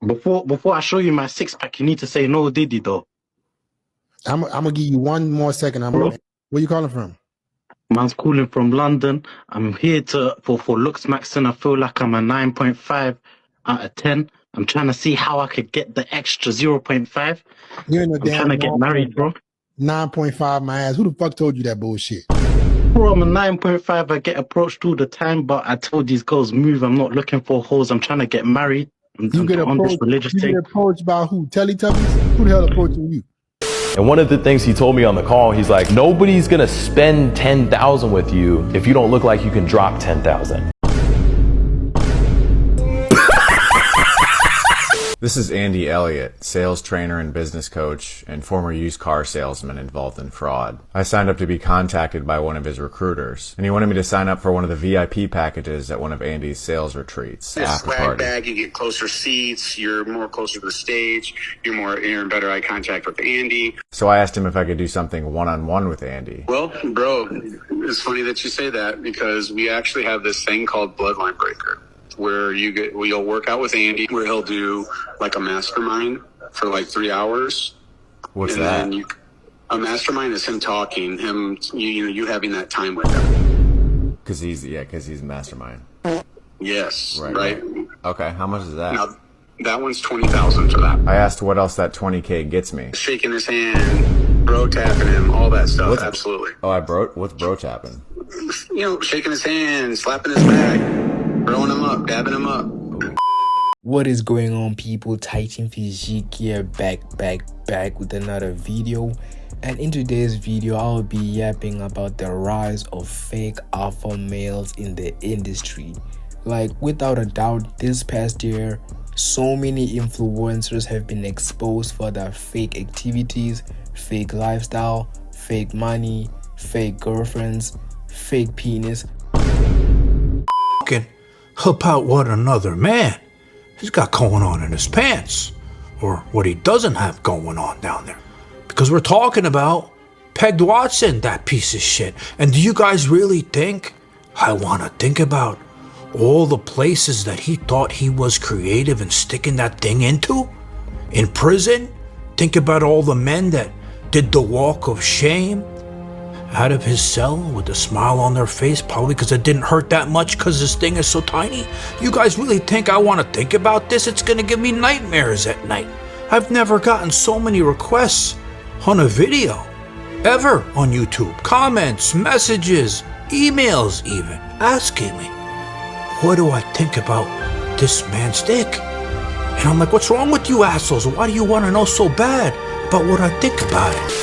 Before I show you my six pack, you need to say no Diddy though. I'm gonna give you one more second. Where you calling from? Man's calling from London. I'm here for looks, Maxon. I feel like I'm a 9.5 out of 10. I'm trying to see how I could get the extra 0.5. You ain't no I'm trying to get married, bro. 9.5 my ass. Who the fuck told you that bullshit? Bro, I'm a 9.5. I get approached all the time, but I told these girls, move. I'm not looking for hoes. I'm trying to get married. You get approached by who? Teletubbies? Who the hell approaching you? And one of the things he told me on the call, he's like, nobody's gonna spend 10,000 with you if you don't look like you can drop 10,000. This is Andy Elliot, sales trainer and business coach and former used car salesman involved in fraud. I signed up to be contacted by one of his recruiters, and he wanted me to sign up for one of the VIP packages at one of Andy's sales retreats. This swag bag, you get closer seats, you're more closer to the stage, you're in better eye contact with Andy. So I asked him if I could do something one-on-one with Andy. Well, bro, it's funny that you say that because we actually have this thing called Bloodline Breaker, where you'll work out with Andy, where he'll do like a mastermind for like 3 hours. What's that? A mastermind is him talking, you having that time with him. Cause he's mastermind. Yes, right. Okay, how much is that? Now, that one's $20,000 for that. I asked what else that 20K gets me. Shaking his hand, bro tapping him, all that stuff. Absolutely. What's bro tapping? Shaking his hand, slapping his back, throwing him up, dabbing him up. What is going on, people? Titan Physique here, back with another video. And in today's video, I'll be yapping about the rise of fake alpha males in the industry. Like, without a doubt, this past year, so many influencers have been exposed for their fake activities, fake lifestyle, fake money, fake girlfriends, fake penis. About what another man he's got going on in his pants, or what he doesn't have going on down there. Because we're talking about Wes Watson, that piece of shit. And do you guys really think I want to think about all the places that he thought he was creative and sticking that thing into? In prison? Think about all the men that did the walk of shame out of his cell with a smile on their face, probably because it didn't hurt that much because this thing is so tiny. You guys really think I want to think about this? It's going to give me nightmares at night. I've never gotten so many requests on a video ever on YouTube. Comments, messages, emails even, asking me, what do I think about this man's dick? And I'm like, what's wrong with you assholes? Why do you want to know so bad about what I think about it?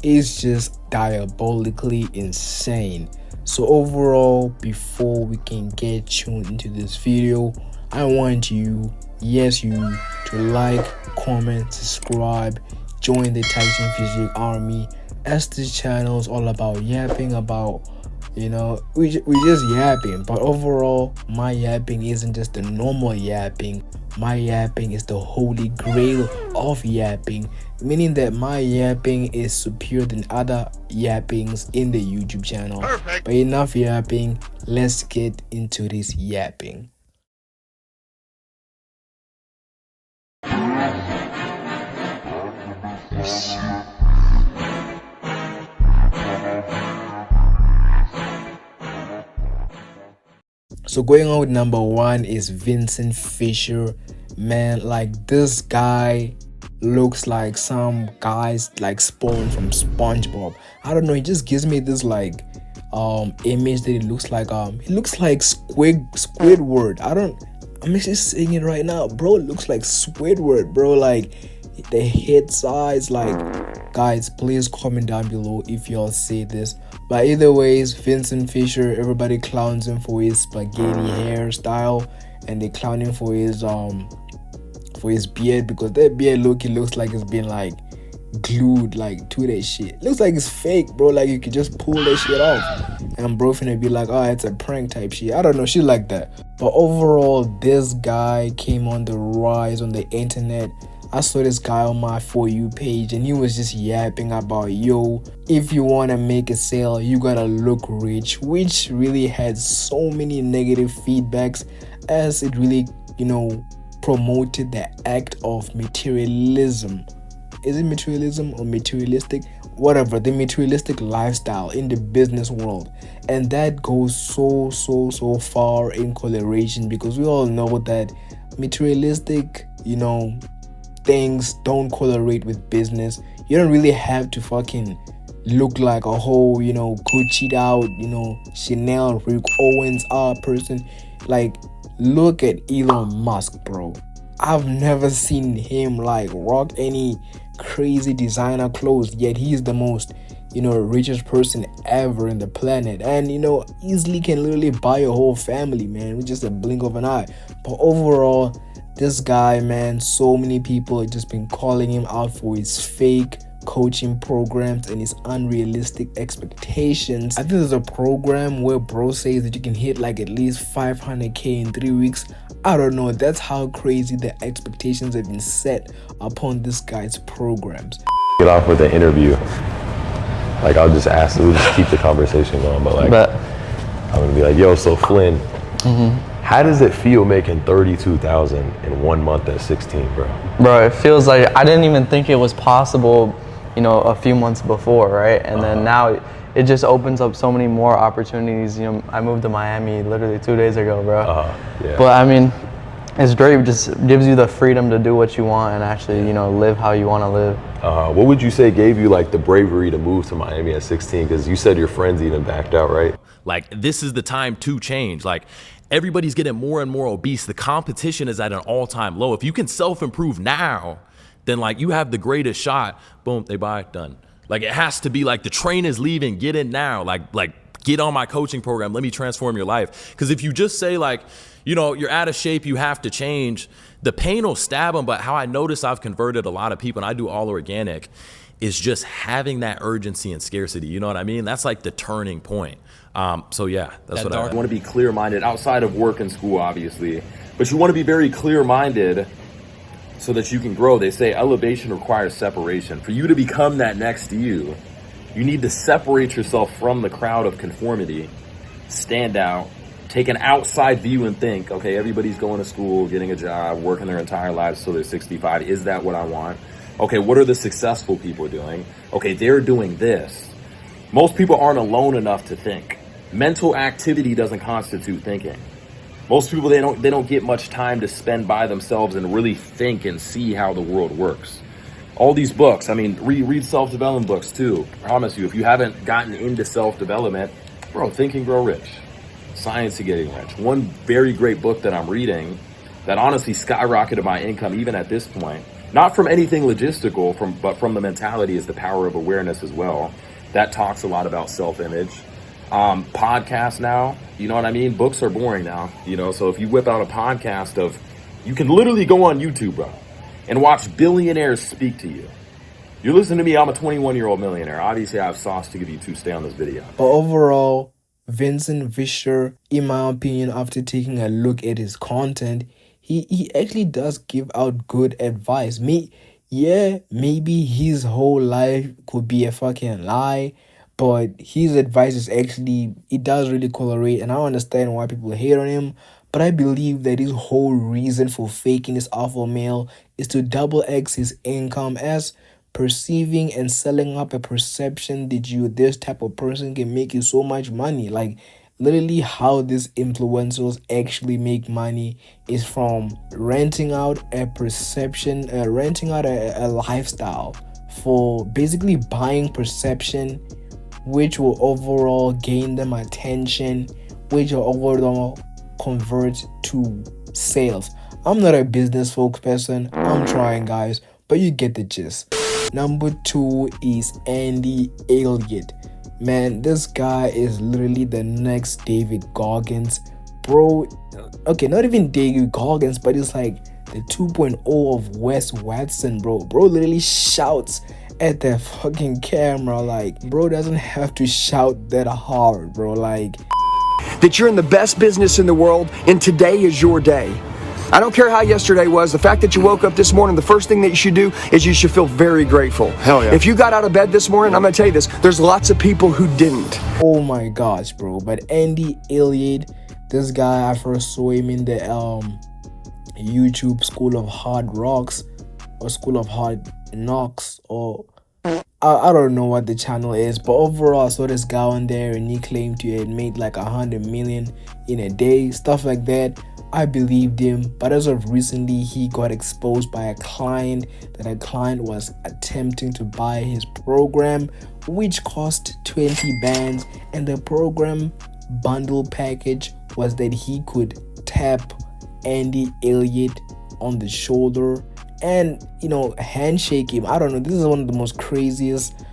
It's just diabolically insane. So overall, before we can get tuned into this video, I want you to like, comment, subscribe, join the Titan Physique army, as this channel is all about yapping about, we just yapping. But overall, my yapping isn't just the normal yapping. My yapping is the holy grail of yapping, meaning that my yapping is superior than other yappings in the YouTube channel. Perfect. But enough yapping, let's get into this yapping. So going on with number one is Vincent Fisher. Man, like, this guy looks like some guys like spawned from SpongeBob. I don't know, he just gives me this like image that it looks like Squidward. I'm actually saying it right now, bro. It looks like Squidward, bro. Like, the head size, like, guys, please comment down below if y'all see this. But either ways, Vincent Fisher, everybody clowns him for his spaghetti hairstyle, and they clown him for his beard, because that beard look, it looks like it's been like glued like to that shit. Looks like it's fake, bro. Like, you could just pull that shit off, and bro finna be like, oh, it's a prank type shit. I don't know, shit like that. But overall, this guy came on the rise on the internet. I saw this guy on my For You page, and he was just yapping about, yo, if you want to make a sale, you gotta look rich, which really had so many negative feedbacks, as it really, promoted the act of materialism. Is it materialism or materialistic? Whatever, the materialistic lifestyle in the business world. And that goes so far in correlation, because we all know that materialistic, things don't correlate with business. You don't really have to fucking look like a whole, Gucci'd out, Chanel, Rick Owens person. Like, look at Elon Musk, bro. I've never seen him like rock any crazy designer clothes, yet he's the most, richest person ever in the planet, and easily can literally buy a whole family, man, with just a blink of an eye. But overall, this guy, man, so many people have just been calling him out for his fake coaching programs and his unrealistic expectations. I think there's a program where bro says that you can hit like at least 500k in 3 weeks. I don't know, that's how crazy the expectations have been set upon this guy's programs. Get off with the interview. Like, I'll just ask, we'll just keep the conversation going, but like, I'm gonna be like, yo, so Flynn, how does it feel making 32,000 in 1 month at 16, bro? Bro, it feels like I didn't even think it was possible, a few months before, right? And then now it just opens up so many more opportunities. I moved to Miami literally 2 days ago, bro. Yeah. But I mean, it's great. It just gives you the freedom to do what you want and actually, live how you want to live. What would you say gave you like the bravery to move to Miami at 16? Because you said your friends even backed out, right? Like, this is the time to change. Like, everybody's getting more and more obese. The competition is at an all-time low. If you can self-improve now, then like you have the greatest shot. Boom, they buy, done. Like, it has to be like the train is leaving, get in now. Like get on my coaching program, let me transform your life. Because if you just say like, you're out of shape, you have to change, the pain will stab them. But how I notice I've converted a lot of people, and I do all organic, is just having that urgency and scarcity. You know what I mean? That's like the turning point. So yeah, that's what I want to be clear-minded outside of work and school, obviously, but you want to be very clear-minded so that you can grow. They say elevation requires separation. For you to become that next you need to separate yourself from the crowd of conformity, stand out, take an outside view and think, okay, everybody's going to school, getting a job, working their entire lives till they're 65. Is that what I want? Okay, what are the successful people doing? Okay, they're doing this. Most people aren't alone enough to think. Mental activity doesn't constitute thinking. Most people, they don't get much time to spend by themselves and really think and see how the world works. All these books, I mean, read self-development books too. I promise you, if you haven't gotten into self-development, bro, Think and Grow Rich, Science of Getting Rich. One very great book that I'm reading that honestly skyrocketed my income even at this point, not from anything logistical, but from the mentality, is The Power of Awareness as well. That talks a lot about self-image. Podcasts now, you know what I mean? Books are boring now, so if you whip out a podcast you can literally go on YouTube, bro, and watch billionaires speak to you. You're listening to me, I'm a 21-year-old millionaire. Obviously, I have sauce to give you to stay on this video. But overall, Vincent Vischer, in my opinion, after taking a look at his content, he actually does give out good advice. Maybe his whole life could be a fucking lie, but his advice is actually, it does really correlate, and I understand why people hate on him, but I believe that his whole reason for faking this alpha male is to double X his income, as perceiving and selling up a perception that this type of person can make you so much money. Like, literally how these influencers actually make money is from renting out a perception, renting out a lifestyle for basically buying perception, which will overall gain them attention, which will overall convert to sales. I'm not a business spokesperson, I'm trying, guys, but you get the gist. Number 2 is Elliot. Man, this guy is literally the next David Goggins, bro. Okay, not even David Goggins, but it's like the 2.0 of Wes Watson, bro. Bro literally shouts at the fucking camera. Like, bro doesn't have to shout that hard, bro. Like, that you're in the best business in the world, and today is your day. I don't care how yesterday was. The fact that you woke up this morning, the first thing that you should do is you should feel very grateful. Hell yeah. If you got out of bed this morning, I'm going to tell you this, there's lots of people who didn't. Oh my gosh, bro. But Elliot, this guy, I first saw him in the YouTube School of Hard Rocks or School of Hard Knocks, or I don't know what the channel is, but overall I saw this guy on there and he claimed to have made like 100 million in a day, stuff like that. I believed him, but as of recently he got exposed by a client that a client was attempting to buy his program, which cost 20 bands, and the program bundle package was that he could tap Andy Elliot on the shoulder and, you know, handshake him. I don't know, this is one of the most craziest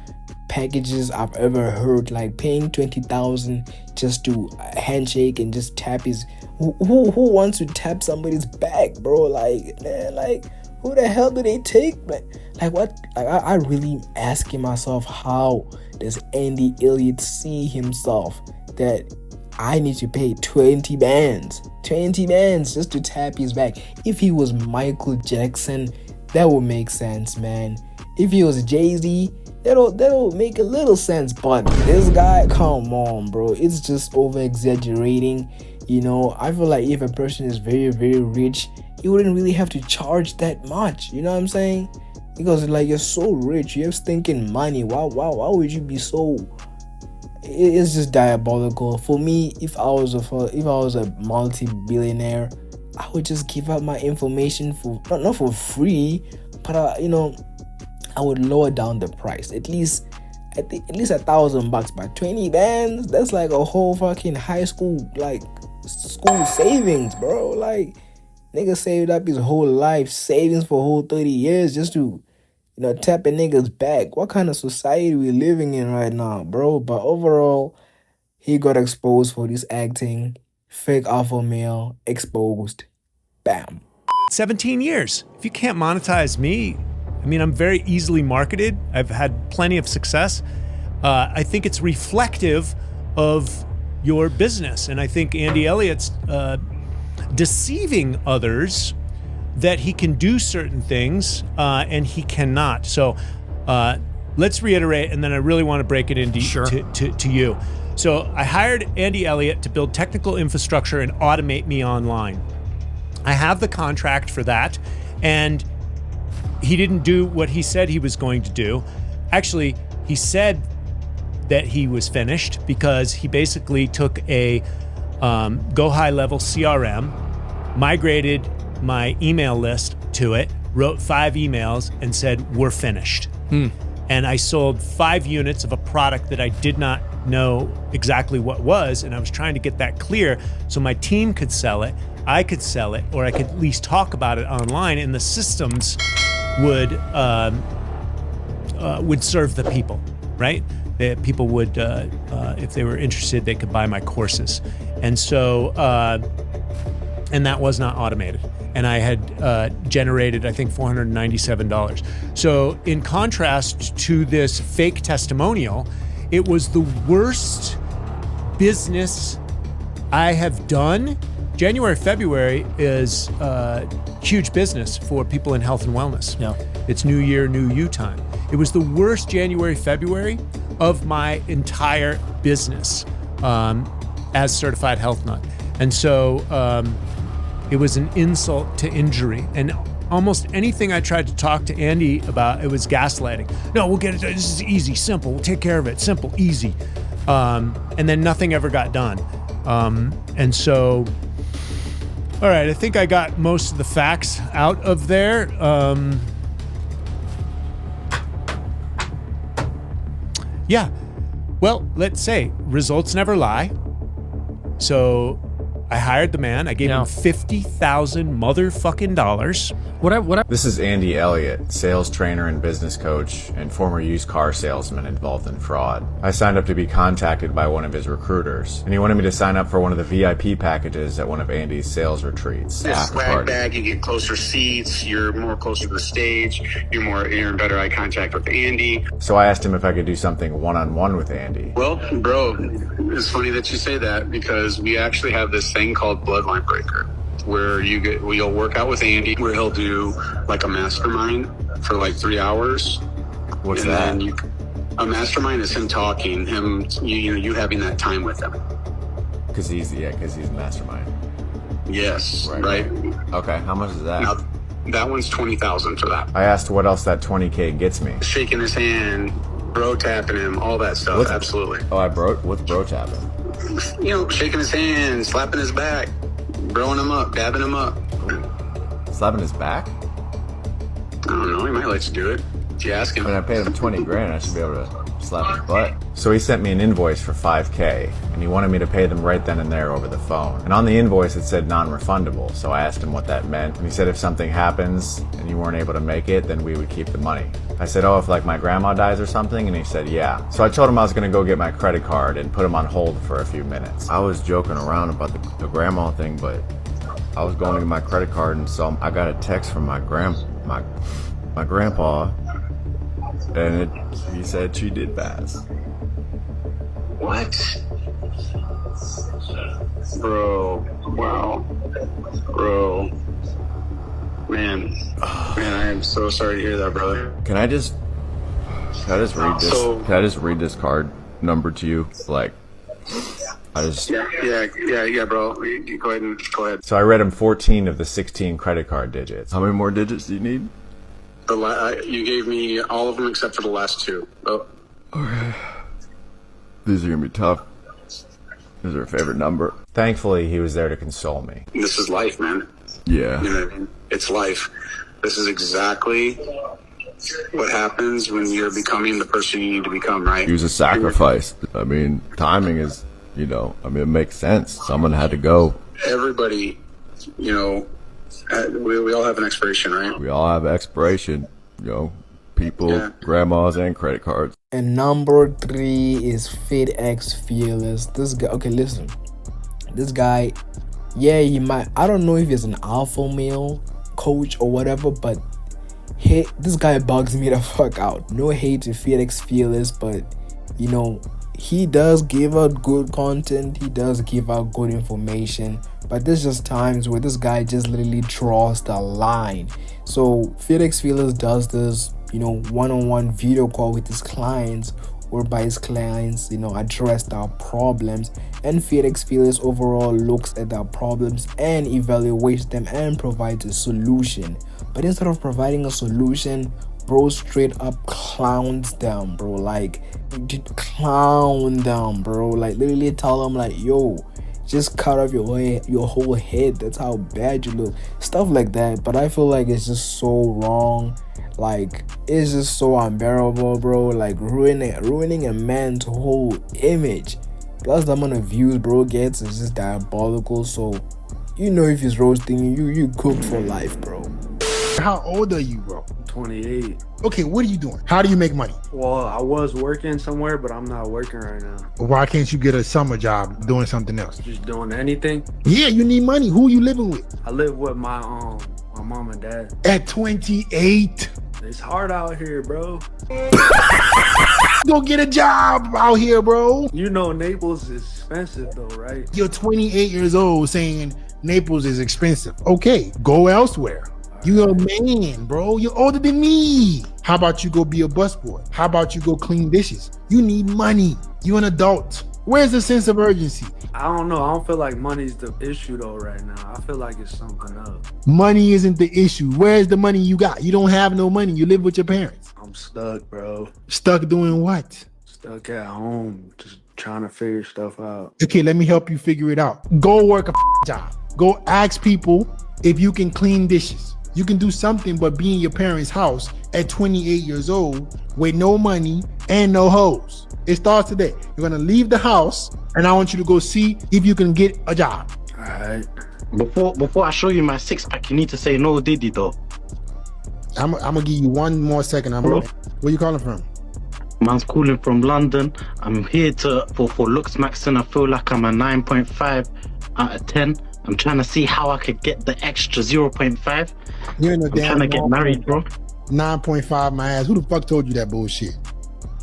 packages I've ever heard, like paying 20,000 just to handshake and just tap his who wants to tap somebody's back, bro? Like, man, like, who the hell do they take, man? Like, what? Like, I really asking myself, how does Andy Elliot see himself that I need to pay 20 bands just to tap his back? If he was Michael Jackson, that would make sense, man. If he was Jay-Z, that'll make a little sense, but this guy, come on, bro, it's just over exaggerating. You know, I feel like if a person is very, very rich, you wouldn't really have to charge that much. You know what I'm saying? Because like, you're so rich, you have stinking money. Why would you be so? It's just diabolical. For me, if I was a multi-billionaire, I would just give out my information for not for free, but you know, I would lower down the price at least $1,000. But 20 bands, that's like a whole fucking high school school savings, bro. Like, nigga saved up his whole life savings for a whole 30 years just to, you know, tap a nigga's back. What kind of society we living in right now, bro? But overall, he got exposed for this acting. Fake alpha male exposed. Bam. 17 years. If you can't monetize me, I mean, I'm very easily marketed. I've had plenty of success. I think it's reflective of your business. And I think Andy Elliott's deceiving others that he can do certain things and he cannot. So let's reiterate, and then I really want to break it into to you. So I hired Andy Elliott to build technical infrastructure and automate me online. I have the contract for that, and he didn't do what he said he was going to do. Actually, he said that he was finished because he basically took a Go High Level CRM, migrated my email list to it, wrote 5 emails, and said, we're finished. And I sold 5 units of a product that I did not know exactly what was, and I was trying to get that clear so my team could sell it, I could sell it, or I could at least talk about it online, and the systems would serve the people, right? That people would, if they were interested, they could buy my courses. And so, and that was not automated. And I had generated, I think, $497. So in contrast to this fake testimonial, it was the worst business I have done. January, February is huge business for people in health and wellness. Yeah. It's New Year, New You time. It was the worst January, February of my entire business as certified health nut. And so it was an insult to injury. And almost anything I tried to talk to Andy about, it was gaslighting. No, we'll get it. This is easy, simple. We'll take care of it. Simple, easy. And then nothing ever got done. And so, all right, I think I got most of the facts out of there. Yeah, well, let's say results never lie. So I hired the man. I gave him $50,000 motherfucking dollars. This is Andy Elliot, sales trainer and business coach and former used car salesman involved in fraud. I signed up to be contacted by one of his recruiters, and he wanted me to sign up for one of the VIP packages at one of Andy's sales retreats. This swag bag, you get closer seats, you're more closer to the stage, you're in better eye contact with Andy. So I asked him if I could do something one-on-one with Andy. Well, bro, it's funny that you say that because we actually have this thing called Bloodline Breaker, where you'll work out with Andy, where he'll do like a mastermind for like 3 hours. What's that? A mastermind is him talking, you having that time with him. Because he's a mastermind. Yes, right. Okay, how much is that? Now, that one's 20,000 for that. I asked what else that 20K gets me. Shaking his hand, bro tapping him, all that stuff. Absolutely. Oh, what's bro tapping? You know, shaking his hand, slapping his back, broing him up, dabbing him up. Slapping his back? I don't know. He might let you do it if you ask him. When I paid him 20 grand, I should be able to slap his butt. So he sent me an invoice for 5K, and he wanted me to pay them right then and there over the phone. And on the invoice, it said non-refundable. So I asked him what that meant. And he said if something happens and you weren't able to make it, then we would keep the money. I said, oh, if like my grandma dies or something? And he said, yeah. So I told him I was gonna go get my credit card and put him on hold for a few minutes. I was joking around about the grandma thing, but I was going to get my credit card and so I got a text from my grandpa, and he said she did pass. What? Bro, wow. Bro. Man, I am so sorry to hear that, brother. Can I just read this? Can I just read this card number to you? Like, Yeah, bro. You go ahead. So I read him 14 of the 16 credit card digits. How many more digits do you need? You gave me all of them except for the last two. Oh. Okay. These are gonna be tough. Is there a favorite number? Thankfully, he was there to console me. This is life, man. Yeah. You know what I mean? It's life. This is exactly what happens when you're becoming the person you need to become, right? He was a sacrifice. I mean, timing is, it makes sense. Someone had to go. Everybody, we all have an expiration, right? We all have expiration, people, grandmas, and credit cards. And number 3 is FitxFearless. This guy, okay, listen. This guy, he might, I don't know if he's an alpha male coach or whatever, but this guy bugs me the fuck out. No hate to FitxFearless, but, he does give out good content. He does give out good information. But there's just times where this guy just literally draws the line. So FitxFearless does this, one-on-one video call with his clients, whereby his clients, address their problems. And FitxFearless overall looks at their problems and evaluates them and provides a solution. But instead of providing a solution, bro straight up clowns them, bro. Like, clown them, bro. Like, literally tell them, like, yo, just cut off your whole head. That's how bad you look. Stuff like that. But I feel like it's just so wrong. Like, it's just so unbearable, bro. Like, ruining a man's whole image. Plus, the amount of views bro gets is just diabolical. So, if he's roasting you cooked for life, bro. How old are you, bro? 28. Okay, what are you doing? How do you make money? Well, I was working somewhere, but I'm not working right now. Why can't you get a summer job doing something else? Just doing anything? Yeah, you need money. Who are you living with? I live with my mom and dad. At 28? It's hard out here, bro. Go get a job out here, bro. Naples is expensive though, right? You're 28 years old saying Naples is expensive. Okay, go elsewhere. You're a man, bro. You're older than me. How about you go be a busboy? How about you go clean dishes? You need money. You're an adult. Where's the sense of urgency? I don't know. I don't feel like money's the issue though right now. I feel like it's something else. Money isn't the issue. Where's the money you got? You don't have no money. You live with your parents. I'm stuck, bro. Stuck doing what? Stuck at home, just trying to figure stuff out. Okay, let me help you figure it out. Go work a job. Go ask people if you can clean dishes. You can do something but be in your parents' house at 28 years old with no money and no hoes. It starts today. You're gonna leave the house and I want you to go see if you can get a job. All right. Before I show you my 6-pack, you need to say no Diddy though. I'm gonna give you one more second. Where you calling from? Man's calling from London. I'm here for looks maxing. I feel like I'm a 9.5 out of 10. I'm trying to see how I could get the extra 0.5. I'm trying to get married, bro. 9.5 my ass. Who the fuck told you that bullshit?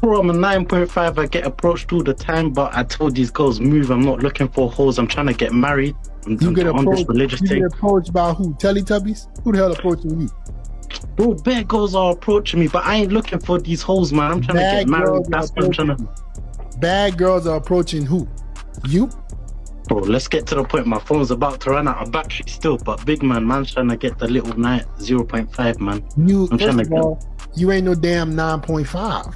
Bro, I'm a 9.5. I get approached all the time, but I told these girls move. I'm not looking for hoes. I'm trying to get married. You get approached by who? Teletubbies? Who the hell approaching you? Bro, bare girls are approaching me, but I ain't looking for these hoes, man. I'm trying to get married. That's what I'm trying to. Bad girls are approaching who? You? Bro, let's get to the point. My phone's about to run out of battery still, but big man's trying to get the little 0.5, man. First of all, you ain't no damn 9.5.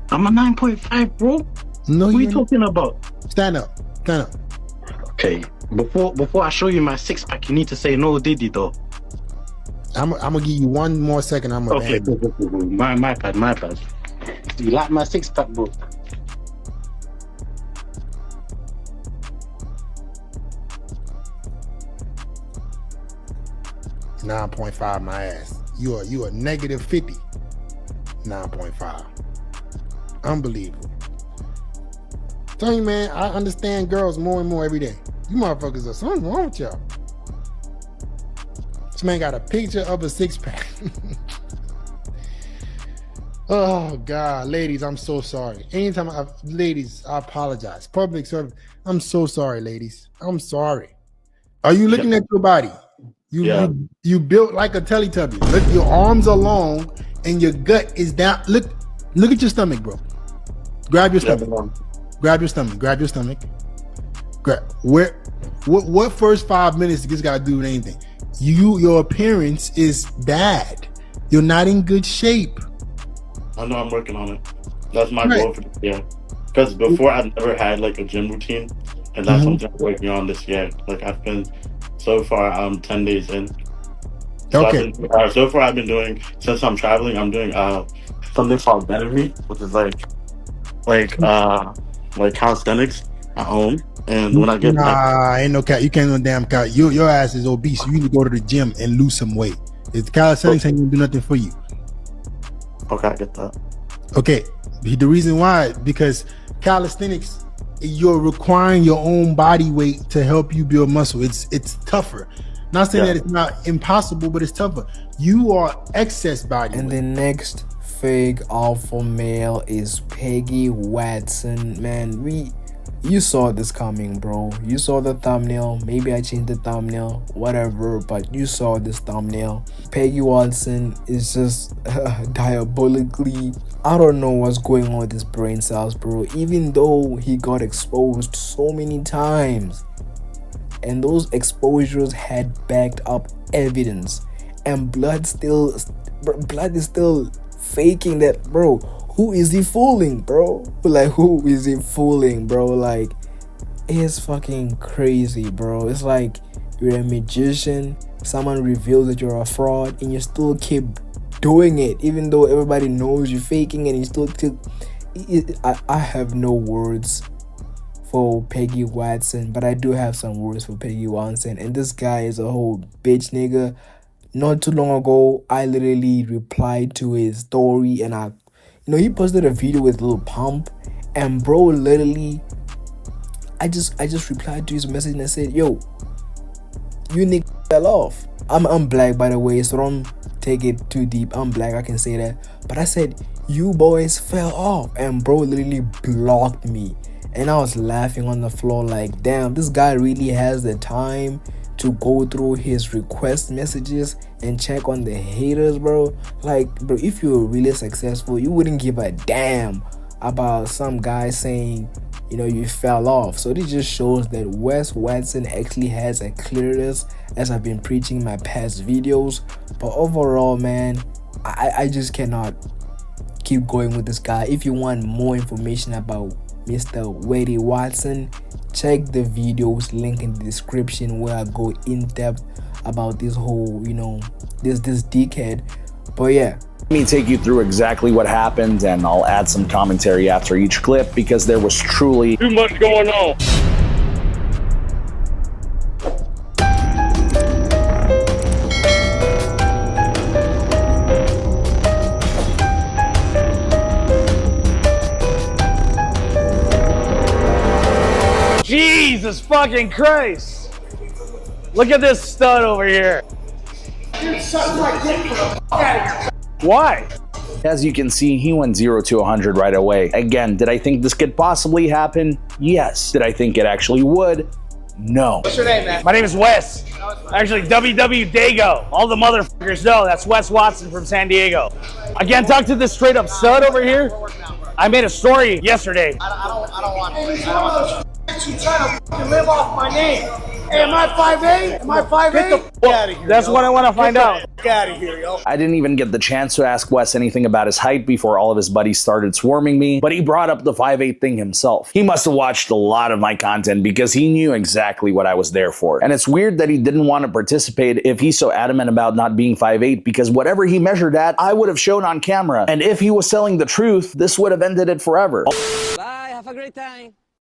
I'm a 9.5, bro. No, what are you talking about? Stand up. Okay, before I show you my six pack, you need to say no, Diddy, though. I'm gonna give you one more second. Okay, cool. My bad. Do you like my six pack, bro? $9.5 my ass. You are negative 50. 9.5. Unbelievable. Tell you, man, I understand girls more and more every day. You motherfuckers are something wrong with y'all. This man got a picture of a six pack. Oh God, ladies, I'm so sorry. Ladies, I apologize. Public service, I'm so sorry, ladies. I'm sorry. Are you looking at your body? You built like a Teletubby. Look, your arms are long and your gut is down. Look at your stomach, bro. Grab your stomach. Grab your stomach. What first 5 minutes this got to do with anything? Your appearance is bad. You're not in good shape. I know I'm working on it. That's my goal for this year. Because before I never had like a gym routine, and that's something I'm working on this year. Like I've been so far, 10 days in. So okay. So far, I've been doing, since I'm traveling, I'm doing something called Better Me, which is like calisthenics at home. And when I get back, ain't no cat. You can't no damn cat. Your ass is obese. You need to go to the gym and lose some weight. If calisthenics ain't gonna do nothing for you. Okay, I get that. Okay, the reason why, because calisthenics, you're requiring your own body weight to help you build muscle. It's tougher. Not saying that it's not impossible, but it's tougher. You are excess body and weight. The next fake alpha male is Peggy Watson. Man, you saw this coming, bro. You saw the thumbnail. Maybe I changed the thumbnail, whatever, but you saw this thumbnail. Peggy Watson is just diabolically, I don't know what's going on with his brain cells, bro. Even though he got exposed so many times, and those exposures had backed up evidence, and blood is still faking that, bro. Who is he fooling, bro? Like, who is he fooling, bro? Like, it's fucking crazy, bro. It's like you're a magician, someone reveals that you're a fraud, and you still keep doing it, even though everybody knows you're faking, and you still I have no words for Peggy Watson, but I do have some words for Peggy Watson, and this guy is a whole bitch nigga. Not too long ago, I literally replied to his story, and he posted a video with Lil Pump, and bro, literally, I just replied to his message and I said, yo, you niggas fell off. I'm black, by the way, so don't take it too deep. I'm black, I can say that. But I said, you boys fell off, and bro literally blocked me. And I was laughing on the floor like, damn, this guy really has the time to go through his request messages and check on the haters, bro. Like, bro, if you were really successful, you wouldn't give a damn about some guy saying, you fell off. So this just shows that Wes Watson actually has a clearness, as I've been preaching in my past videos. But overall, man, I just cannot keep going with this guy. If you want more information about Mr. Wes Watson, check the videos link in the description where I go in depth about this whole, this dickhead. But yeah, let me take you through exactly what happened, and I'll add some commentary after each clip because there was truly too much going on. Jesus fucking Christ! Look at this stud over here. Why? As you can see, he went 0 to 100 right away. Again, did I think this could possibly happen? Yes. Did I think it actually would? No. What's your name, man? My name is Wes. Actually, WW Dago. All the motherfuckers know that's Wes Watson from San Diego. I can't talk to this straight up stud over here. I made a story yesterday. I don't want to. trying to fucking live off my name. Hey, am I 5'8"? Am I 5'8"? Get the fuck out of here. That's what I want to find out. Get out of here, yo. I didn't even get the chance to ask Wes anything about his height before all of his buddies started swarming me, but he brought up the 5'8" thing himself. He must have watched a lot of my content because he knew exactly what I was there for. And it's weird that he didn't want to participate if he's so adamant about not being 5'8", because whatever he measured at, I would have shown on camera. And if he was telling the truth, this would have ended it forever. Bye, have a great time.